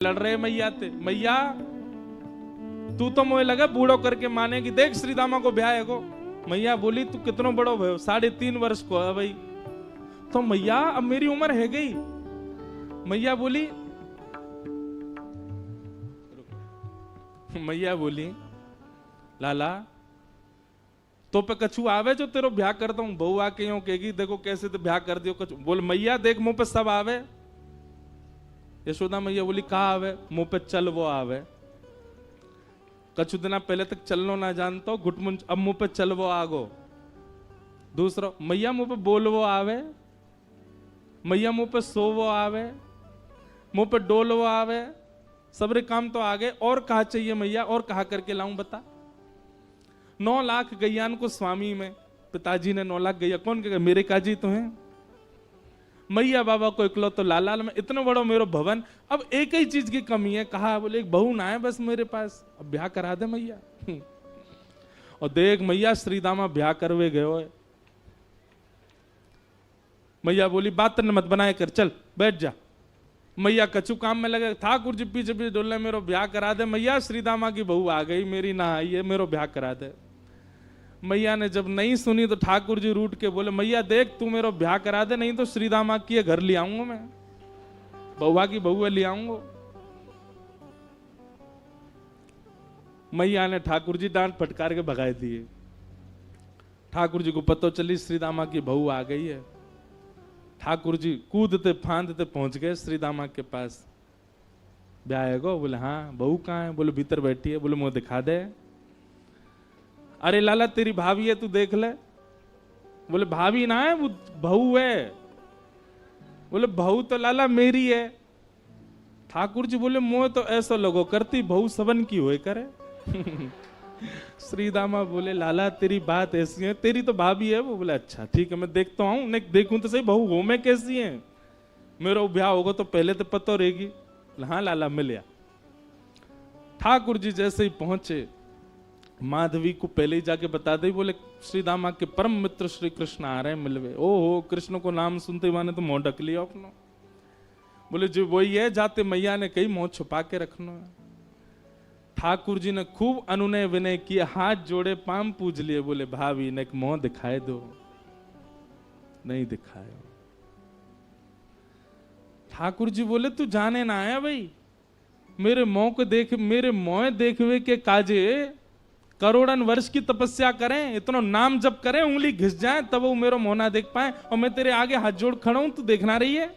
लड़ रहे मैया थे। मैया तू तो मुझे लगा बूढ़ो करके मानेगी, देख श्री दामा को ब्याह है को। मैया बोली तू कितनो बड़ो भयो, 3.5 वर्ष को है भाई। तो मैया अब मेरी उम्र है गई। मैया बोली लाला तो पे कछु आवे जो तेरो ब्याह करता हूं। बहू आके यूं कहेगी देखो कैसे तो ब्याह कर दियो कछु। बोल मैया देख मुंह पे सब आवे। यशोदा मैया बोली कहा आवे? मुंह पे चल वो आवे। कछु दिना पहले तक चलनो ना जानता घुटमुंच, अब मुंह पे चल वो आगो। दूसरा मैया मुंह पे बोल वो आवे। मैया मुंह पे सो वो आवे। मुंह पे डोल वो आवे। सबरे काम तो आगे और कहा चाहिए मैया, और कहा करके लाऊं बता। 9 लाख गैयान को स्वामी में पिताजी ने 9 लाख गैया कौन कहेगा, मेरे काजी तो हैं। मैया बाबा को इकलो तो लाल में इतना बड़ा मेरो भवन, अब एक ही चीज की कमी है। कहा बोले एक बहू ना है बस मेरे पास, अब ब्याह करा दे मैया। और देख मैया श्रीदामा ब्याह करवे गयो है। मैया बोली बात मत बनाए कर, चल बैठ जा। मैया कछु काम में लगे, ठाकुर जी पीछे पीछे डोले मेरो ब्याह करा दे। मैया श्रीदामा की बहू आ गई, मेरी ना आई है, मेरो ब्याह करा दे। मैया ने जब नहीं सुनी तो ठाकुर जी रूठ के बोले मैया देख तू मेरो ब्याह करा दे, नहीं तो श्रीदामा की घर ले आऊंगा मैं, बउआ की बहू ले आऊंगा। मैया ने ठाकुर जी डांट फटकार के भगाए दिए। ठाकुर जी को पता चली श्रीदामा की बहू आ गई है। ठाकुर जी कूदते फांदते पहुंच गए श्रीदामा के पास। ब्याह है गो? बोले हाँ। बहू कहाँ है? बोले भीतर बैठी है। बोले मुंह दिखा दे। अरे लाला तेरी भाभी है, तू देख ले। बोले भाभी ना है वो बहू है। बोले बहू तो लाला मेरी है। ठाकुर जी बोले मोह तो ऐसा लोगो करती, बहू सबन की होए करे। श्रीदामा बोले लाला तेरी बात ऐसी है, तेरी तो भाभी है वो। बोले अच्छा ठीक है मैं देखता हूं, नहीं देखूं तो सही बहू हो मैं कैसी है, मेरा ब्याह होगा तो पहले तो पता रहेगी। हाँ लाला मिल। ठाकुर जी जैसे ही पहुंचे माधवी को पहले ही जाके बता दे। बोले श्रीदामा के परम मित्र श्री कृष्ण आ रहे हैं मिलवे। ओहो कृष्ण को नाम सुनते माने तो मुंह ढक लिया अपना। बोले जो वही है, जाते मैया ने कही मुंह छुपा के रखना है। ठाकुर जी ने खूब अनुनय विनय किया, हाथ जोड़े पाम पूज लिए। बोले भाभी ने एक मुंह दिखाए दो। नहीं दिखाए। ठाकुर जी बोले तू जाने ना आया भाई, मेरे मुंह को देख, मेरे मुंह देखवे के काजे करोड़न वर्ष की तपस्या करें, इतना नाम जप करें, उंगली घिस जाए तब वो मेरा मुंह ना देख पाए, और मैं तेरे आगे हाथ जोड़ खड़ा हूं तू देखना रही है।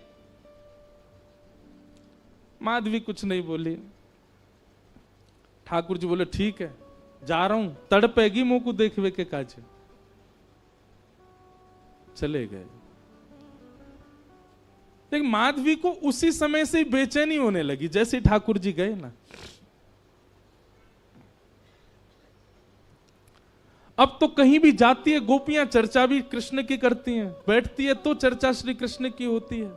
माधवी कुछ नहीं बोली। ठाकुर जी बोले ठीक है जा रहा हूं, तड़पेगी मुंह को देखवे के काज। चले गए। लेकिन माधवी को उसी समय से बेचैनी होने लगी जैसे ठाकुर जी गए ना। अब तो कहीं भी जाती है गोपियां चर्चा भी कृष्ण की करती हैं, बैठती है तो चर्चा श्री कृष्ण की होती है।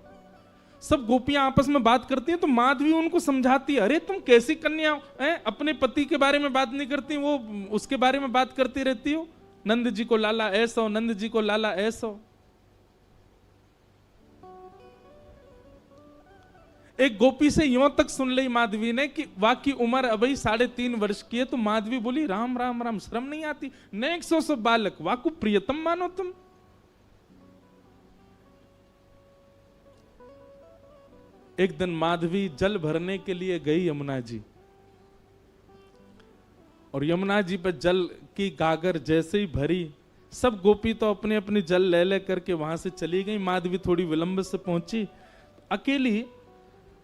सब गोपियां आपस में बात करती हैं तो माधवी उनको समझाती है, अरे तुम कैसी कन्या हो, अपने पति के बारे में बात नहीं करती, वो उसके बारे में बात करती रहती हो। नंद जी को लाला ऐसा हो, नंद जी को लाला ऐसा हो। एक गोपी से यूं तक सुन ली माधवी ने कि वाकई उम्र अभी 3.5 वर्ष की है। तो माधवी बोली राम राम राम, शर्म नहीं आती? नेक सो बालक वाकु प्रियतम मानो तुम। एक दिन माधवी जल भरने के लिए गई यमुना जी, और यमुना जी पर जल की गागर जैसे ही भरी, सब गोपी तो अपने अपनी जल ले ले करके वहां से चली गई। माधवी थोड़ी विलंब से पहुंची, अकेली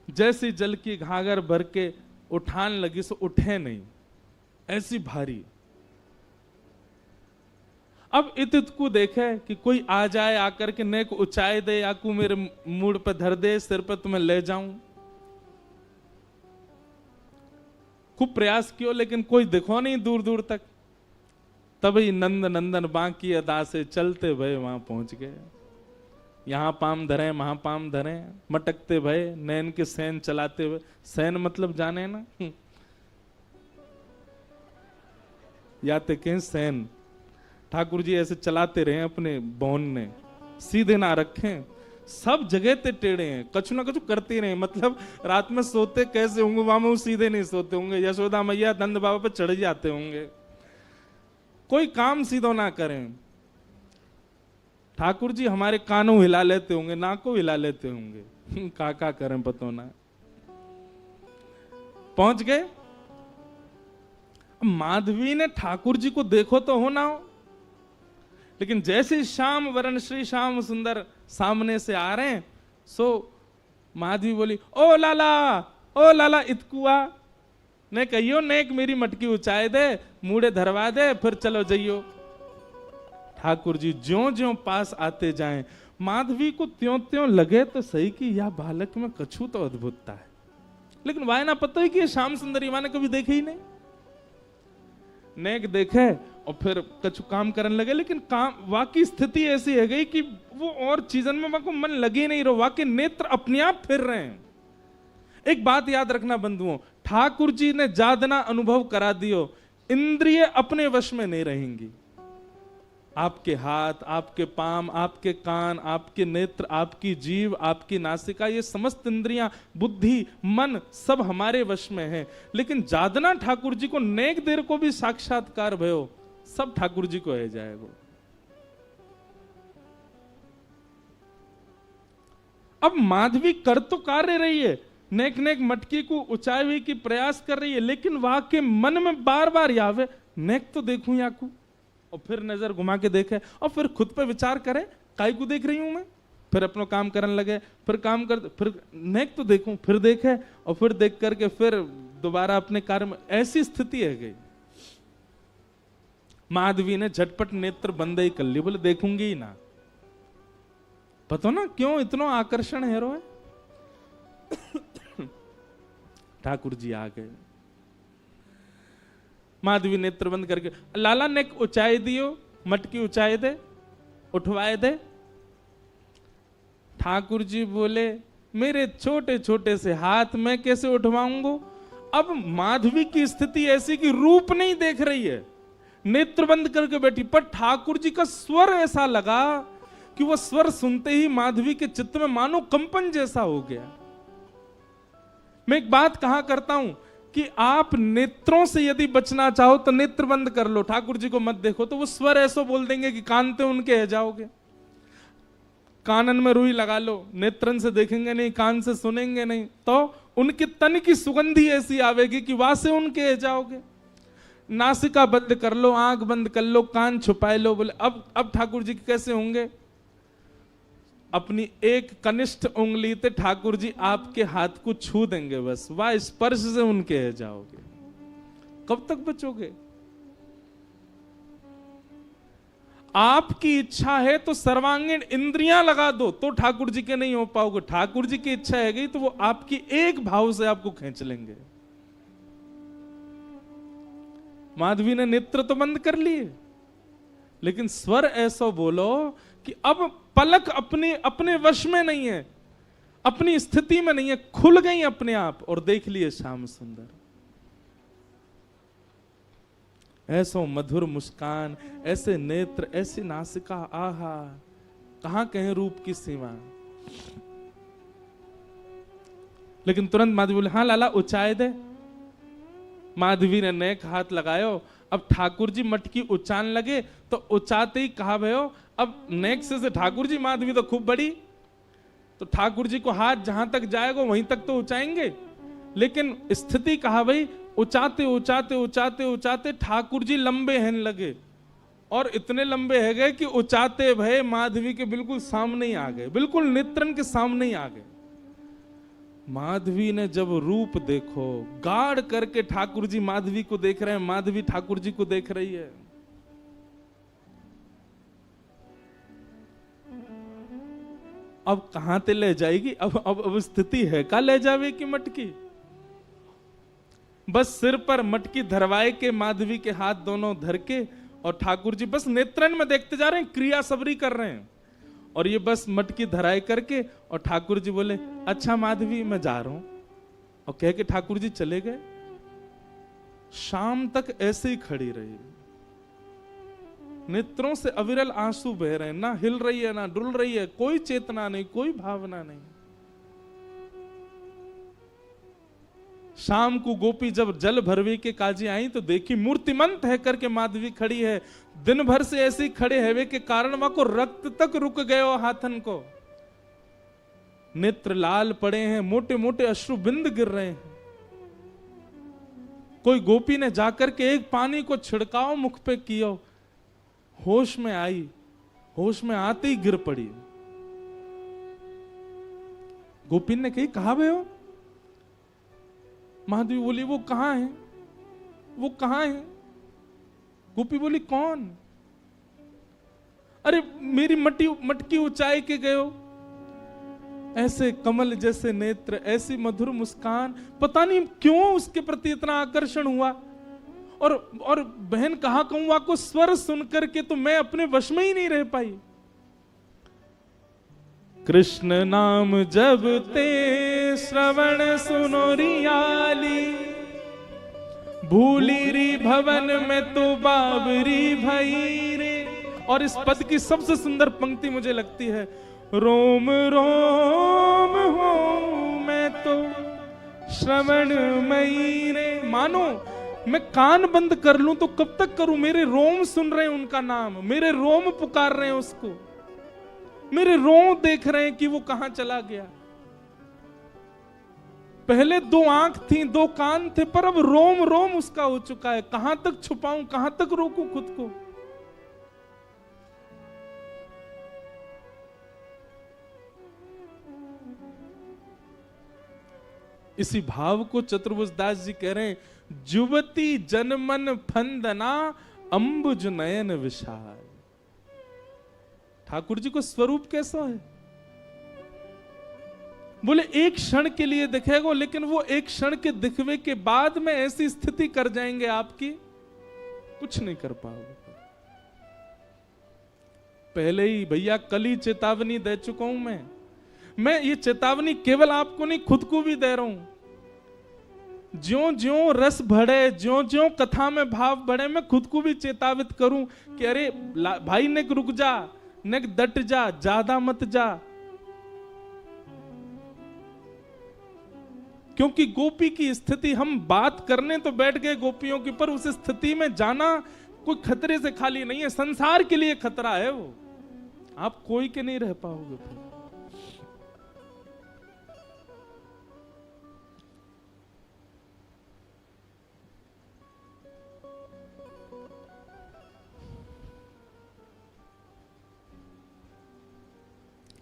जैसी जल की घागर भर के उठान लगी सो उठे नहीं, ऐसी भारी। अब इत को देखे कि कोई आ जाए, आकर के नेक ऊंचाई दे, आकू मेरे मूड पे धर दे, सिर पे तुम्हें ले जाऊं। खूब प्रयास किया लेकिन कोई दिखो नहीं दूर दूर तक। तभी नंद नंदन बांकी अदा से चलते भय वहां पहुंच गए। यहां पाम धरे वहां पाम धरे, मटकते भय नैन के सैन चलाते हुए। सैन मतलब जाने ना, याते कहीं सैन। ठाकुर जी ऐसे चलाते रहे अपने बौन ने, सीधे ना रखें। सब जगह ते टेढ़े हैं, कछु ना कछु करते रहे। मतलब रात में सोते कैसे होंगे, वहां में वो सीधे नहीं सोते होंगे, यशोदा मैया नंद बाबा पे चढ़ जाते होंगे, कोई काम सीधो ना करें। ठाकुर जी हमारे कानों हिला लेते होंगे, नाकों हिला लेते होंगे, का करें पतो ना। पहुंच गए। माधवी ने ठाकुर जी को देखो तो हो ना हो, लेकिन जैसे श्याम वरण श्री श्याम सुंदर सामने से आ रहे हैं, सो माधवी बोली, ओ लाला इतकुआ ने कहियो नेक मेरी मटकी उचाए दे, मूड़े धरवा दे, फिर चलो जइयो। ठाकुर जी ज्यों ज्यों पास आते जाएं, माधवी को त्यों त्यों लगे तो सही कि यह बालक में कछु तो अद्भुतता है, लेकिन वाय ना पता है कि श्याम सुंदर ने कभी देखे ही नहीं। नेक देखे और फिर कछु काम करने लगे, लेकिन काम वाकई स्थिति ऐसी है गई कि वो और चीजन में को मन लगे नहीं रहो, वाकई नेत्र अपने आप फिर रहे हैं। एक बात याद रखना बंधुओं, ठाकुर जी ने जादना अनुभव करा दियो, इंद्रिय अपने वश में नहीं रहेंगी। आपके हाथ, आपके पाम, आपके कान, आपके नेत्र, आपकी जीव, आपकी नासिका, ये समस्त इंद्रियां, बुद्धि, मन सब हमारे वश में है। लेकिन जादना ठाकुर जी को नेक देर को भी साक्षात्कार भयो, सब ठाकुर जी को है जाएगा। अब माधवी कर तो कार्य रही है, नेक नेक मटकी को ऊंचाई हुई की प्रयास कर रही है, लेकिन वहां के मन में बार बार यावे नेक तो देखूं याकू, और फिर नजर घुमा के देखे और फिर खुद पे विचार करे, काई को देख रही हूं मैं, फिर अपना काम करने लगे, फिर काम कर, फिर नेक तो देखूं, फिर देखे और फिर देख करके फिर दोबारा अपने कार्य में, ऐसी स्थिति है गई। माधवी ने झटपट नेत्र बंद ही कर ली, बोले देखूंगी ही ना। पता ना क्यों इतना आकर्षण है रो है। ठाकुर जी आ गए। माधवी नेत्र बंद करके, लाला नेक ऊंचाई दियो, मटकी ऊंचाई दे, उठवाए दे। ठाकुर जी बोले, मेरे छोटे छोटे से हाथ मैं कैसे उठवाऊंगा। अब माधवी की स्थिति ऐसी कि रूप नहीं देख रही है, नेत्र बंद करके बैठी, पर ठाकुर जी का स्वर ऐसा लगा कि वो स्वर सुनते ही माधवी के चित्त में मानो कंपन जैसा हो गया। मैं एक बात कहा करता हूं कि आप नेत्रों से यदि बचना चाहो तो नेत्र बंद कर लो, ठाकुर जी को मत देखो, तो वो स्वर ऐसा बोल देंगे कि कानते उनके है जाओगे। कानन में रुई लगा लो, नेत्रन से देखेंगे नहीं, कान से सुनेंगे नहीं, तो उनके तन की सुगंधी ऐसी आवेगी कि वहां से उनके है जाओगे। नासिका बंद कर लो, आंख बंद कर लो, कान छुपाए लो। बोले अब ठाकुर जी कैसे होंगे। अपनी एक कनिष्ठ उंगली से ठाकुर जी आपके हाथ को छू देंगे, बस वह स्पर्श से उनके है जाओगे। कब तक बचोगे। आपकी इच्छा है तो सर्वांगीण इंद्रियां लगा दो तो ठाकुर जी के नहीं हो पाओगे। ठाकुर जी की इच्छा है गई तो वो आपकी एक भाव से आपको खींच लेंगे। माधवी ने नेत्र तो बंद कर लिए, लेकिन स्वर ऐसा बोलो कि अब पलक अपने वश में नहीं है, अपनी स्थिति में नहीं है, खुल गई अपने आप और देख लिए श्याम सुंदर। ऐसो मधुर मुस्कान, ऐसे नेत्र, ऐसी नासिका, आहा कहां कहें रूप की सीमा। लेकिन तुरंत माधवी बोले, हाँ लाला ऊंचाई दे। माधवी ने नेक हाथ लगायो। अब ठाकुर जी मटकी उचान लगे तो उचाते ही कहा भयो, अब नेक से ठाकुर जी, माधवी तो खूब बड़ी, तो ठाकुर जी को हाथ जहां तक जाएगा वहीं तक तो उचाएंगे। लेकिन स्थिति कहा भाई, उचाते उचाते उचाते उचाते ठाकुर जी लंबे हैं लगे, और इतने लंबे है गए कि उचाते भय माधवी के बिल्कुल सामने ही आ गए, बिल्कुल नेत्रन के सामने ही आ गए। माधवी ने जब रूप देखो, गाढ़ करके ठाकुर जी माधवी को देख रहे हैं, माधवी ठाकुर जी को देख रही है। अब कहां ते ले जाएगी। अब स्थिति है का ले जावे की मटकी। बस सिर पर मटकी धरवाए के माधवी के हाथ दोनों धर के, और ठाकुर जी बस नेत्रन में देखते जा रहे हैं, क्रिया सबरी कर रहे हैं, और ये बस मटकी धराई करके, और ठाकुर जी बोले, अच्छा माधवी मैं जा रहा हूं, और कह के ठाकुर जी चले गए। शाम तक ऐसे ही खड़ी रही। नेत्रों से अविरल आंसू बह रहे हैं, ना हिल रही है ना डुल रही है, कोई चेतना नहीं, कोई भावना नहीं। शाम को गोपी जब जल भरवी के काजी आई तो देखी मूर्तिमंत है करके माधवी खड़ी है। दिन भर से ऐसी खड़े हैवे के कारण वहां को रक्त तक रुक गयो हाथन को, नेत्र लाल पड़े हैं, मोटे मोटे अश्रु बिंद गिर रहे हैं। कोई गोपी ने जाकर के एक पानी को छिड़काव मुख पे किया, होश में आई, होश में आते ही गिर पड़ी। गोपी ने कही कहा भे हो? महादेवी बोली वो कहां है, वो कहां है? गोपी बोली कौन? अरे मेरी मटकी ऊंचाई के गए हो, ऐसे कमल जैसे नेत्र, ऐसी मधुर मुस्कान, पता नहीं क्यों उसके प्रति इतना आकर्षण हुआ। और बहन कहा कहूं को स्वर सुनकर के तो मैं अपने वश में ही नहीं रह पाई। कृष्ण नाम जब ते श्रवण सुनो रियाली, भूली री भवन में तो बाबरी भई रे। और इस पद की सबसे सुंदर पंक्ति मुझे लगती है, रोम रोम हो मैं तो श्रवण मई रे। मानो मैं कान बंद कर लूं तो कब तक करूं, मेरे रोम सुन रहे हैं उनका नाम, मेरे रोम पुकार रहे हैं उसको, मेरे रोम देख रहे हैं कि वो कहां चला गया। पहले 2 आंख थी, 2 कान थे, पर अब रोम रोम उसका हो चुका है। कहां तक छुपाऊं, कहां तक रोकूं खुद को। इसी भाव को चतुर्भुज दास जी कह रहे हैं, जुवती जनमन फंदना अंबुज नयन विशाल। ठाकुर जी को स्वरूप कैसा है? बोले एक क्षण के लिए दिखेगा, लेकिन वो एक क्षण के दिखवे के बाद में ऐसी स्थिति कर जाएंगे आपकी, कुछ नहीं कर पाओगे। पहले ही भैया कल ही चेतावनी दे चुका हूं मैं ये चेतावनी केवल आपको नहीं, खुद को भी दे रहा हूं। ज्यों ज्यों रस बढ़े, ज्यों ज्यों कथा में भाव बढ़े, मैं खुद को भी चेतावित करूं कि अरे भाई नेक रुक जा, नेक डट जा, ज्यादा मत जा। क्योंकि गोपी की स्थिति, हम बात करने तो बैठ गए गोपियों की, पर उस स्थिति में जाना कोई खतरे से खाली नहीं है। संसार के लिए खतरा है वो, आप कोई के नहीं रह पाओगे फिर।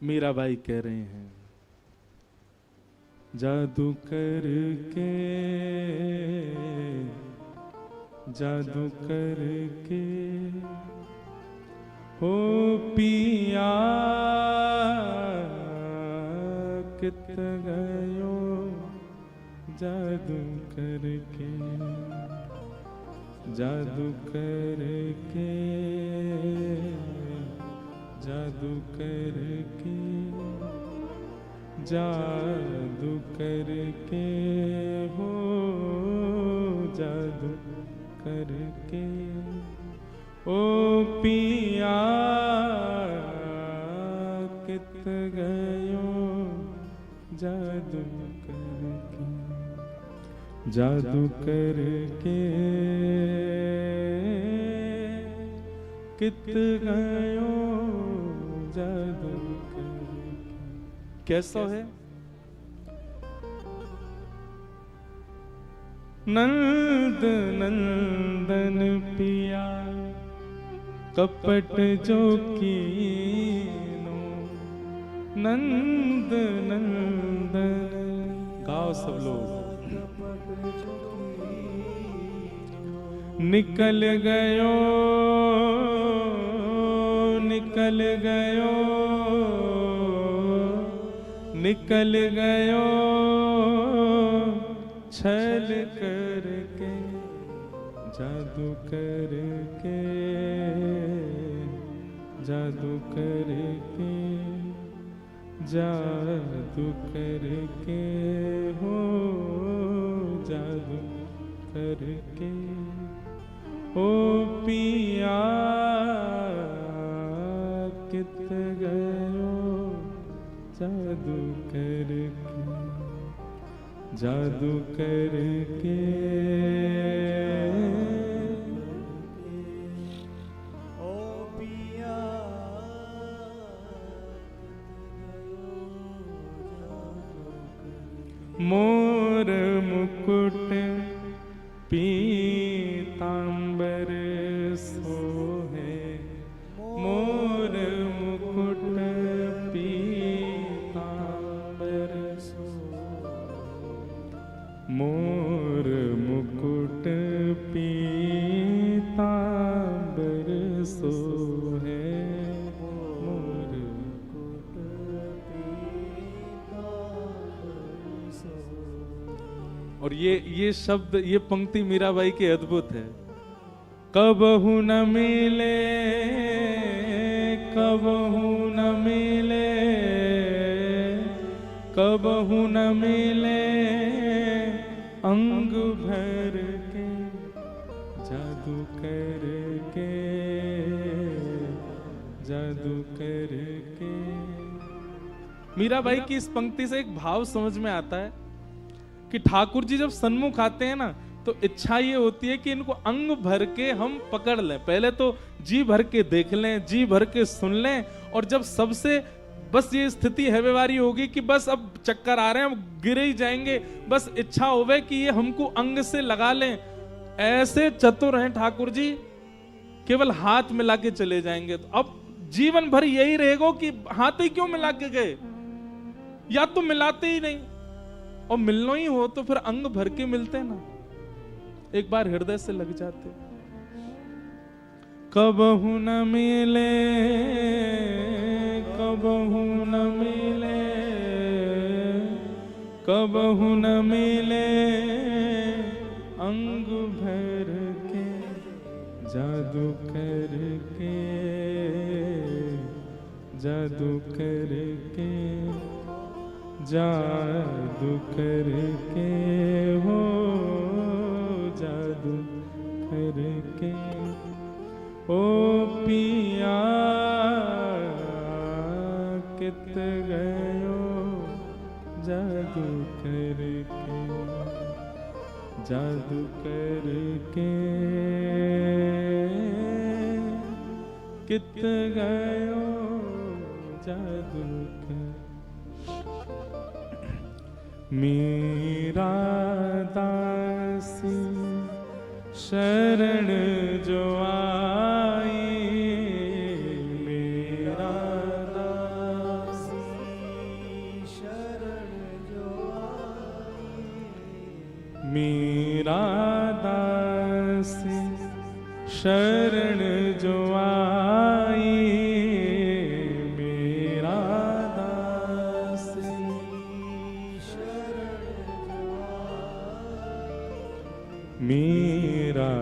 मीराबाई कह रहे हैं, जादू करके, जादू करके हो पिया कित गयो, जादू करके, जादू करके, जादू करके, जादू करके हो, जादू करके ओ पिया कित गयो, जादू करके, जादू करके कित गयो, जादू करके। कैसा है? नंद नंदन पिया कपट जो कीनो, नंद नंदन। गाओ सब लोग। निकल गयो, निकल गयो, निकल गयो छल करके, जादू करके, जादू करके, जादू करके हो, जादू करके ओ पिया जादू करके, जादू करके ओ पिया मोर मुकुट पीतांबर सोहे, मोर मुकुट पीतांबर सोहे, मोर मुकुट पीतांबर सोहे, मोर मुकुट पीतांबर सोहे। और ये शब्द, ये पंक्ति मीराबाई की अद्भुत है। कबहू न मिले, कबहू न मिले, कबहू न मिले अंग भर के, जादू करके, जादू करके। मीराबाई की इस पंक्ति से एक भाव समझ में आता है कि ठाकुर जी जब सन्मुख आते हैं ना, तो इच्छा ये होती है कि इनको अंग भर के हम पकड़ लें। पहले तो जी भर के देख लें, जी भर के सुन लें, और जब सबसे बस ये स्थिति है व्यवहारी होगी कि बस अब चक्कर आ रहे हैं, हम गिरे ही जाएंगे, बस इच्छा होवे कि ये हमको अंग से लगा लें। ऐसे चतुर हैं ठाकुर जी, केवल हाथ मिला के चले जाएंगे। तो अब जीवन भर यही रहेगा कि हाथ ही क्यों मिला के गए, या तो मिलाते ही नहीं, और मिलना ही हो तो फिर अंग भर के मिलते ना, एक बार हृदय से लग जाते। कबहू न मिले, कबहू न मिले, कबहू न मिले अंग भर के, जादू करके, जादू करके, जादू करके हो, जादू करके। ओ पिया कित गयो, जादू करके, जादू करके कित गयो, जादू कर। मेरा दासी शरण जो आई, मेरा दासी शरण जो आई, मेरा दासी शरण जो आई, मेरा दासी मेरा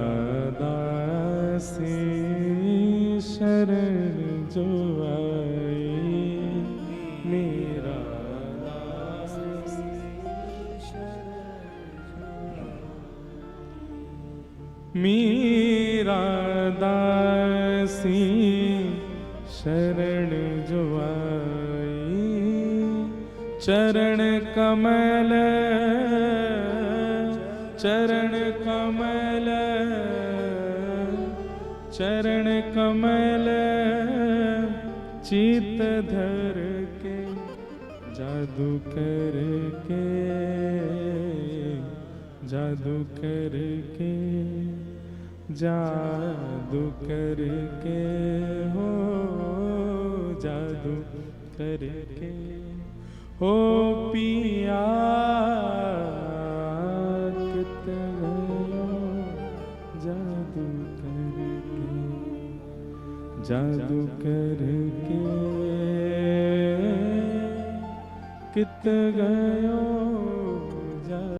दासी शरण जो आई, मेरा दासी मेरा दासी शरण जो आई, चरण कमल, चरण कमल, चरण कमल चित धर के, जादू करके, जादू करके, जादू करके हो, जादू करके हो पिया कित गयो, जादू करके, जादू करके कित गयो,